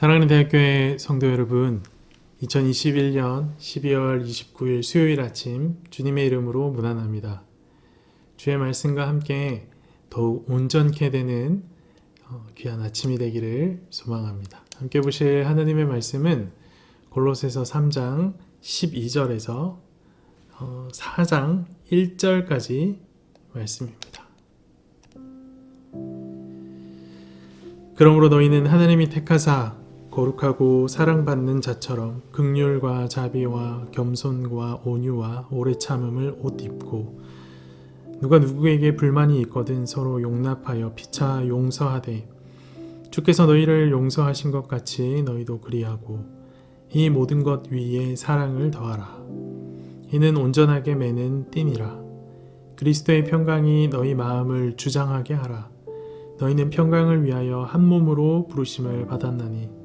사랑하는 대학교의 성도 여러분, 2021년 12월 29일 수요일 아침 주님의 이름으로 문안합니다. 주의 말씀과 함께 더욱 온전케 되는 귀한 아침이 되기를 소망합니다. 함께 보실 하나님의 말씀은 골로새서 3장 12절에서 4장 1절까지 말씀입니다. 그러므로 너희는 하나님이 택하사 거룩하고 사랑받는 자처럼 긍휼과 자비와 겸손과 온유와 오래 참음을 옷 입고 누가 누구에게 불만이 있거든 서로 용납하여 피차 용서하되 주께서 너희를 용서하신 것 같이 너희도 그리하고 이 모든 것 위에 사랑을 더하라. 이는 온전하게 매는 띠니라. 그리스도의 평강이 너희 마음을 주장하게 하라. 너희는 평강을 위하여 한 몸으로 부르심을 받았나니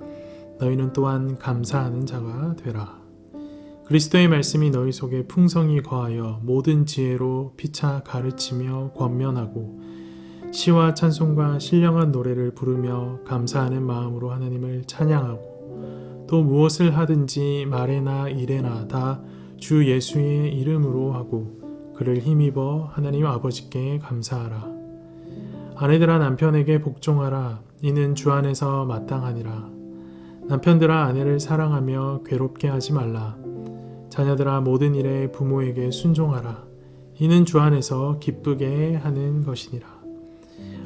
너희는 또한 감사하는 자가 되라. 그리스도의 말씀이 너희 속에 풍성히 거하여 모든 지혜로 피차 가르치며 권면하고 시와 찬송과 신령한 노래를 부르며 감사하는 마음으로 하나님을 찬양하고 또 무엇을 하든지 말에나 일에나 다 주 예수의 이름으로 하고 그를 힘입어 하나님 아버지께 감사하라. 아내들아 남편에게 복종하라. 이는 주 안에서 마땅하니라. 남편들아 아내를 사랑하며 괴롭게 하지 말라. 자녀들아 모든 일에 부모에게 순종하라. 이는 주 안에서 기쁘게 하는 것이니라.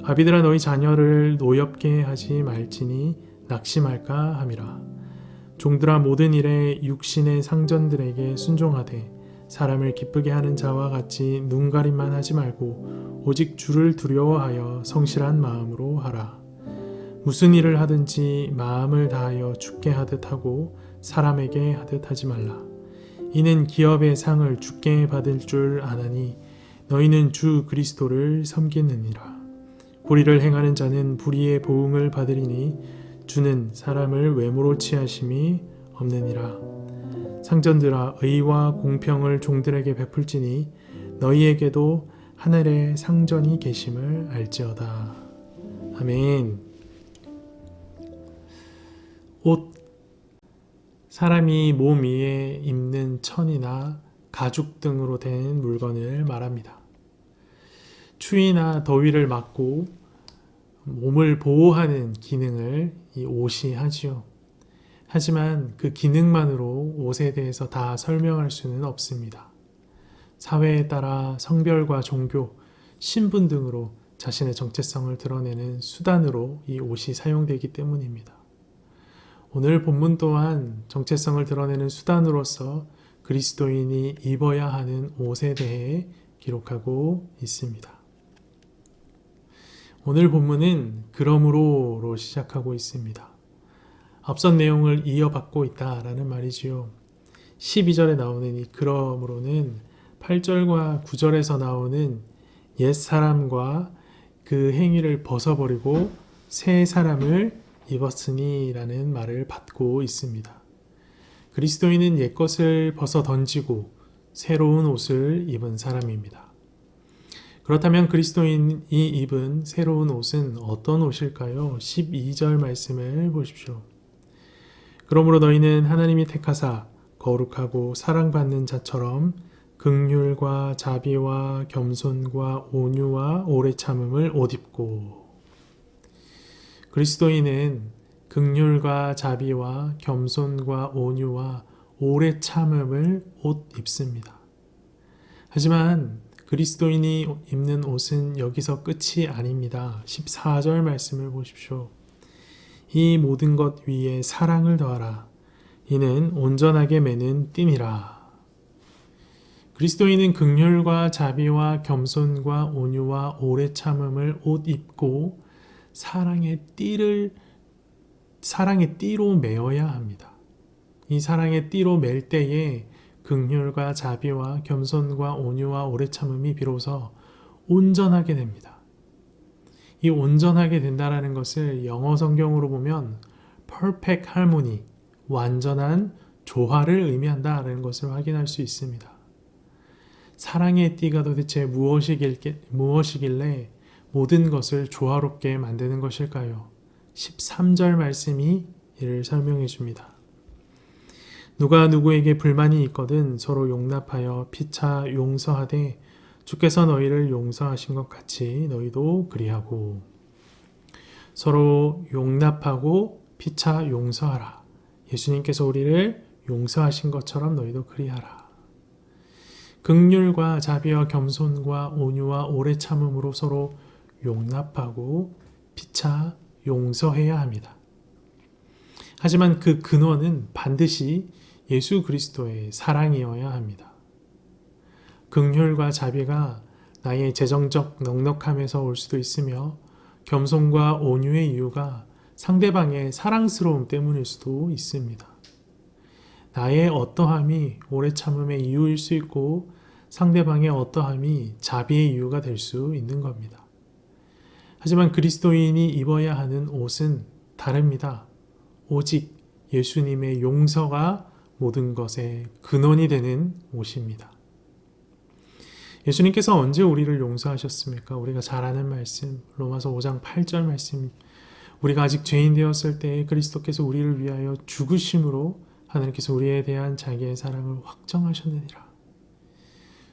아비들아 너희 자녀를 노엽게 하지 말지니 낙심할까 함이라. 종들아 모든 일에 육신의 상전들에게 순종하되 사람을 기쁘게 하는 자와 같이 눈가림만 하지 말고 오직 주를 두려워하여 성실한 마음으로 하라. 무슨 일을 하든지 마음을 다하여 주께 하듯 하고 사람에게 하듯 하지 말라. 이는 기업의 상을 주께 받을 줄 아나니 너희는 주 그리스도를 섬기느니라. 불의를 행하는 자는 불의의 보응을 받으리니 주는 사람을 외모로 취하심이 없느니라. 상전들아 의와 공평을 종들에게 베풀지니 너희에게도 하늘에 상전이 계심을 알지어다. 아멘. 옷, 사람이 몸 위에 입는 천이나 가죽 등으로 된 물건을 말합니다. 추위나 더위를 막고 몸을 보호하는 기능을 이 옷이 하지요. 하지만 그 기능만으로 옷에 대해서 다 설명할 수는 없습니다. 사회에 따라 성별과 종교, 신분 등으로 자신의 정체성을 드러내는 수단으로 이 옷이 사용되기 때문입니다. 오늘 본문 또한 정체성을 드러내는 수단으로서 그리스도인이 입어야 하는 옷에 대해 기록하고 있습니다. 오늘 본문은 그러므로로 시작하고 있습니다. 앞선 내용을 이어받고 있다라는 말이지요. 12절에 나오는 이 그러므로는 8절과 9절에서 나오는 옛사람과 그 행위를 벗어버리고 새 사람을 입었으니 라는 말을 받고 있습니다. 그리스도인은 옛것을 벗어 던지고 새로운 옷을 입은 사람입니다. 그렇다면 그리스도인이 입은 새로운 옷은 어떤 옷일까요? 12절 말씀을 보십시오. 그러므로 너희는 하나님이 택하사 거룩하고 사랑받는 자처럼 긍휼과 자비와 겸손과 온유와 오래 참음을 옷 입고. 그리스도인은 긍휼과 자비와 겸손과 온유와 오래 참음을 옷 입습니다. 하지만 그리스도인이 입는 옷은 여기서 끝이 아닙니다. 14절 말씀을 보십시오. 이 모든 것 위에 사랑을 더하라. 이는 온전하게 매는 띠니라. 그리스도인은 긍휼과 자비와 겸손과 온유와 오래 참음을 옷 입고 사랑의 띠로 매어야 합니다. 이 사랑의 띠로 맬 때에 긍휼과 자비와 겸손과 온유와 오래 참음이 비로소 온전하게 됩니다. 이 온전하게 된다라는 것을 영어 성경으로 보면 perfect harmony, 완전한 조화를 의미한다라는 것을 확인할 수 있습니다. 사랑의 띠가 도대체 무엇이길래 모든 것을 조화롭게 만드는 것일까요? 13절 말씀이 이를 설명해 줍니다. 누가 누구에게 불만이 있거든 서로 용납하여 피차 용서하되 주께서 너희를 용서하신 것 같이 너희도 그리하고. 서로 용납하고 피차 용서하라. 예수님께서 우리를 용서하신 것처럼 너희도 그리하라. 긍휼과 자비와 겸손과 온유와 오래 참음으로 서로 용납하고 피차 용서해야 합니다. 하지만 그 근원은 반드시 예수 그리스도의 사랑이어야 합니다. 긍휼과 자비가 나의 재정적 넉넉함에서 올 수도 있으며 겸손과 온유의 이유가 상대방의 사랑스러움 때문일 수도 있습니다. 나의 어떠함이 오래 참음의 이유일 수 있고 상대방의 어떠함이 자비의 이유가 될 수 있는 겁니다. 하지만 그리스도인이 입어야 하는 옷은 다릅니다. 오직 예수님의 용서가 모든 것의 근원이 되는 옷입니다. 예수님께서 언제 우리를 용서하셨습니까? 우리가 잘 아는 말씀, 로마서 5장 8절 말씀, 우리가 아직 죄인 되었을 때 그리스도께서 우리를 위하여 죽으심으로 하나님께서 우리에 대한 자기의 사랑을 확정하셨느니라.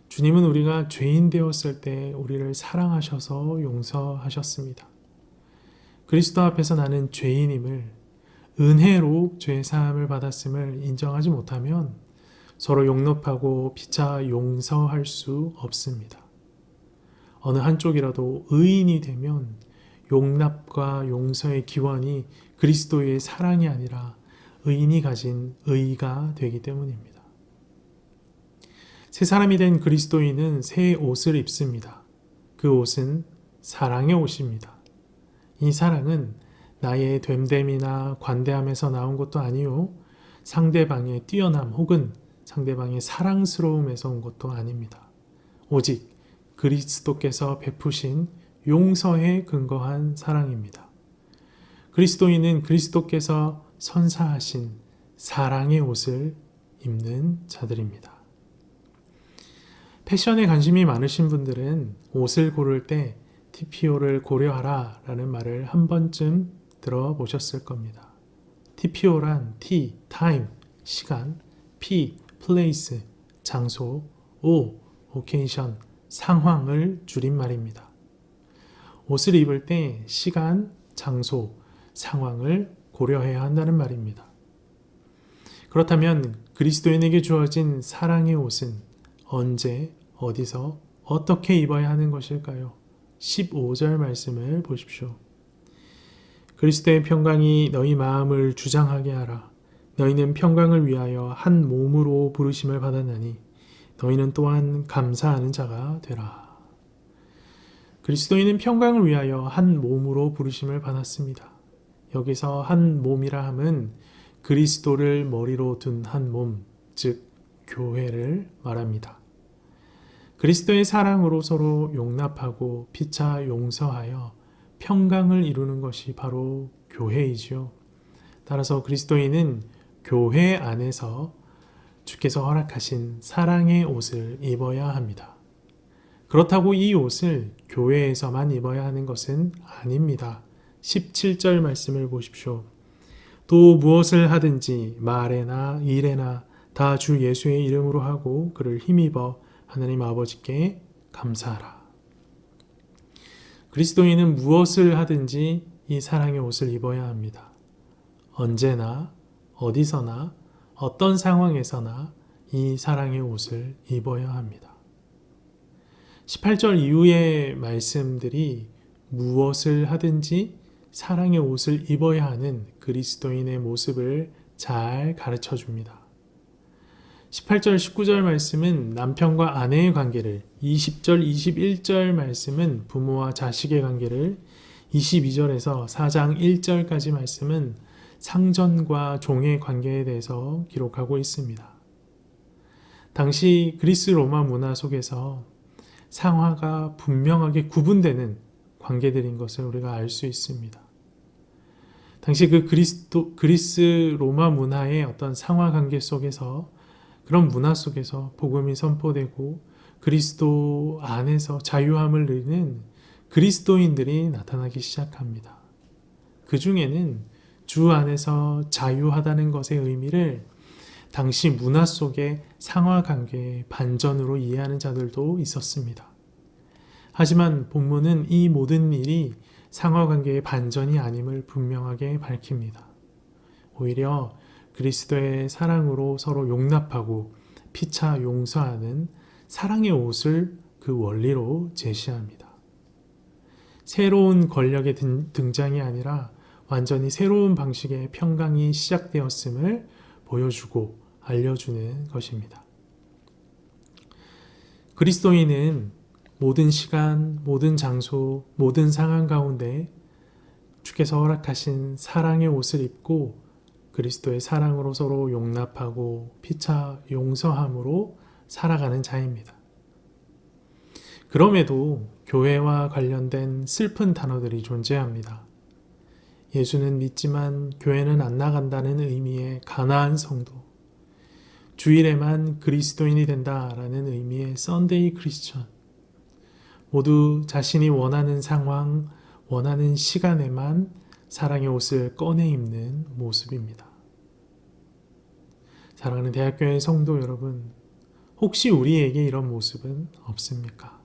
주님은 우리가 죄인 되었을 때 우리를 사랑하셔서 용서하셨습니다. 그리스도 앞에서 나는 죄인임을, 은혜로 죄 사함을 받았음을 인정하지 못하면 서로 용납하고 피차 용서할 수 없습니다. 어느 한쪽이라도 의인이 되면 용납과 용서의 기원이 그리스도의 사랑이 아니라 의인이 가진 의가 되기 때문입니다. 새 사람이 된 그리스도인은 새 옷을 입습니다. 그 옷은 사랑의 옷입니다. 이 사랑은 나의 됨됨이나 관대함에서 나온 것도 아니요, 상대방의 뛰어남 혹은 상대방의 사랑스러움에서 온 것도 아닙니다. 오직 그리스도께서 베푸신 용서에 근거한 사랑입니다. 그리스도인은 그리스도께서 선사하신 사랑의 옷을 입는 자들입니다. 패션에 관심이 많으신 분들은 옷을 고를 때 TPO를 고려하라 라는 말을 한 번쯤 들어보셨을 겁니다. TPO란 T, time, 시간, P, place, 장소, O, occasion, 상황을 줄인 말입니다. 옷을 입을 때 시간, 장소, 상황을 고려해야 한다는 말입니다. 그렇다면 그리스도인에게 주어진 사랑의 옷은 언제, 어디서, 어떻게 입어야 하는 것일까요? 15절 말씀을 보십시오. 그리스도의 평강이 너희 마음을 주장하게 하라. 너희는 평강을 위하여 한 몸으로 부르심을 받았나니 너희는 또한 감사하는 자가 되라. 그리스도인은 평강을 위하여 한 몸으로 부르심을 받았습니다. 여기서 한 몸이라 함은 그리스도를 머리로 둔 한 몸, 즉 교회를 말합니다. 그리스도의 사랑으로 서로 용납하고 피차 용서하여 평강을 이루는 것이 바로 교회이지요. 따라서 그리스도인은 교회 안에서 주께서 허락하신 사랑의 옷을 입어야 합니다. 그렇다고 이 옷을 교회에서만 입어야 하는 것은 아닙니다. 17절 말씀을 보십시오. 또 무엇을 하든지 말에나 일에나 다 주 예수의 이름으로 하고 그를 힘입어 하나님 아버지께 감사하라. 그리스도인은 무엇을 하든지 이 사랑의 옷을 입어야 합니다. 언제나 어디서나 어떤 상황에서나 이 사랑의 옷을 입어야 합니다. 18절 이후의 말씀들이 무엇을 하든지 사랑의 옷을 입어야 하는 그리스도인의 모습을 잘 가르쳐 줍니다. 18절, 19절 말씀은 남편과 아내의 관계를, 20절, 21절 말씀은 부모와 자식의 관계를, 22절에서 4장 1절까지 말씀은 상전과 종의 관계에 대해서 기록하고 있습니다. 당시 그리스 로마 문화 속에서 상하가 분명하게 구분되는 관계들인 것을 우리가 알 수 있습니다. 당시 그 그리스 로마 문화의 어떤 상하 관계 속에서, 그런 문화 속에서 복음이 선포되고 그리스도 안에서 자유함을 누리는 그리스도인들이 나타나기 시작합니다. 그 중에는 주 안에서 자유하다는 것의 의미를 당시 문화 속의 상하 관계의 반전으로 이해하는 자들도 있었습니다. 하지만 본문은 이 모든 일이 상하 관계의 반전이 아님을 분명하게 밝힙니다. 오히려 그리스도의 사랑으로 서로 용납하고 피차 용서하는 사랑의 옷을 그 원리로 제시합니다. 새로운 권력의 등장이 아니라 완전히 새로운 방식의 평강이 시작되었음을 보여주고 알려주는 것입니다. 그리스도인은 모든 시간, 모든 장소, 모든 상황 가운데 주께서 허락하신 사랑의 옷을 입고 그리스도의 사랑으로 서로 용납하고 피차 용서함으로 살아가는 자입니다. 그럼에도 교회와 관련된 슬픈 단어들이 존재합니다. 예수는 믿지만 교회는 안 나간다는 의미의 가나안 성도, 주일에만 그리스도인이 된다라는 의미의 썬데이 크리스천, 모두 자신이 원하는 상황, 원하는 시간에만 사랑의 옷을 꺼내 입는 모습입니다. 사랑하는 대학교의 성도 여러분, 혹시 우리에게 이런 모습은 없습니까?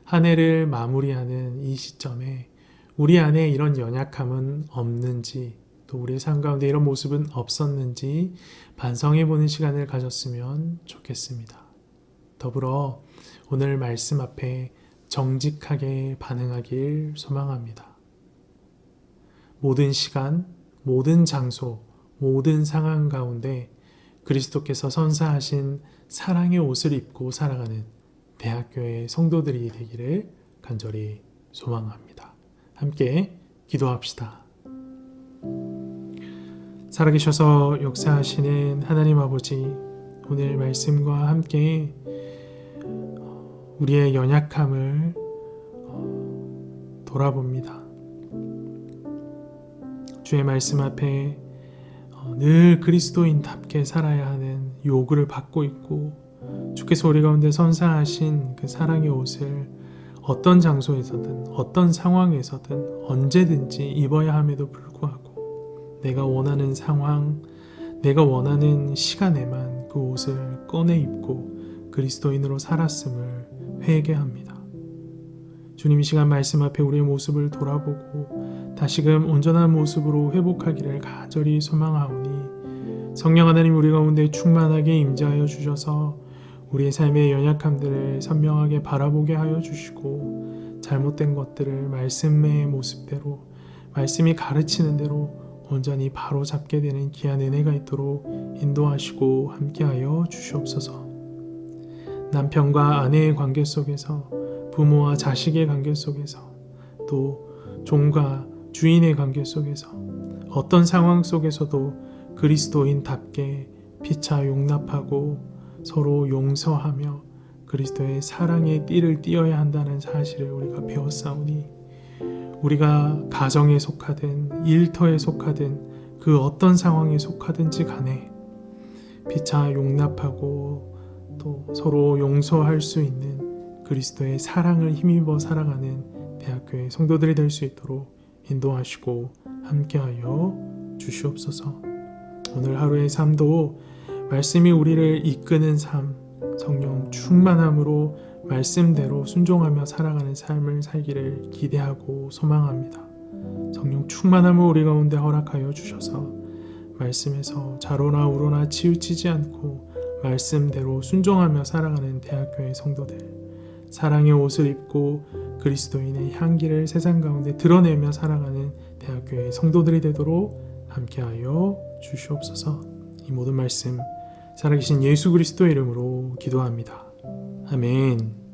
한 해를 마무리하는 이 시점에 우리 안에 이런 연약함은 없는지, 또 우리의 삶 가운데 이런 모습은 없었는지 반성해보는 시간을 가졌으면 좋겠습니다. 더불어 오늘 말씀 앞에 정직하게 반응하길 소망합니다. 모든 시간, 모든 장소, 모든 상황 가운데 그리스도께서 선사하신 사랑의 옷을 입고 살아가는 대학교의 성도들이 되기를 간절히 소망합니다. 함께 기도합시다. 살아계셔서 역사하시는 하나님 아버지, 오늘 말씀과 함께 우리의 연약함을 돌아봅니다. 주의 말씀 앞에 늘 그리스도인답게 살아야 하는 요구를 받고 있고, 주께서 우리 가운데 선사하신 그 사랑의 옷을 어떤 장소에서든 어떤 상황에서든 언제든지 입어야 함에도 불구하고 내가 원하는 상황, 내가 원하는 시간에만 그 옷을 꺼내 입고 그리스도인으로 살았음을 회개합니다. 주님, 이 시간 말씀 앞에 우리의 모습을 돌아보고 다시금 온전한 모습으로 회복하기를 간절히 소망하오니, 성령 하나님 우리 가운데 충만하게 임재하여 주셔서 우리의 삶의 연약함들을 선명하게 바라보게 하여 주시고, 잘못된 것들을 말씀의 모습대로, 말씀이 가르치는 대로 온전히 바로잡게 되는 귀한 은혜가 있도록 인도하시고 함께하여 주시옵소서. 남편과 아내의 관계 속에서, 부모와 자식의 관계 속에서, 또 종과 주인의 관계 속에서, 어떤 상황 속에서도 그리스도인답게 피차 용납하고 서로 용서하며 그리스도의 사랑의 띠를 띠어야 한다는 사실을 우리가 배웠사오니, 우리가 가정에 속하든 일터에 속하든 그 어떤 상황에 속하든지 간에 피차 용납하고 또 서로 용서할 수 있는 그리스도의 사랑을 힘입어 살아가는 대학교의 성도들이 될 수 있도록 인도하시고 함께하여 주시옵소서. 오늘 하루의 삶도 말씀이 우리를 이끄는 삶, 성령 충만함으로 말씀대로 순종하며 살아가는 삶을 살기를 기대하고 소망합니다. 성령 충만함을 우리 가운데 허락하여 주셔서 말씀에서 좌로나 우로나 치우치지 않고 말씀대로 순종하며 살아가는 대학교의 성도들, 사랑의 옷을 입고 그리스도인의 향기를 세상 가운데 드러내며 살아가는 대학교의 성도들이 되도록 함께하여 주시옵소서. 이 모든 말씀 살아계신 예수 그리스도의 이름으로 기도합니다. 아멘.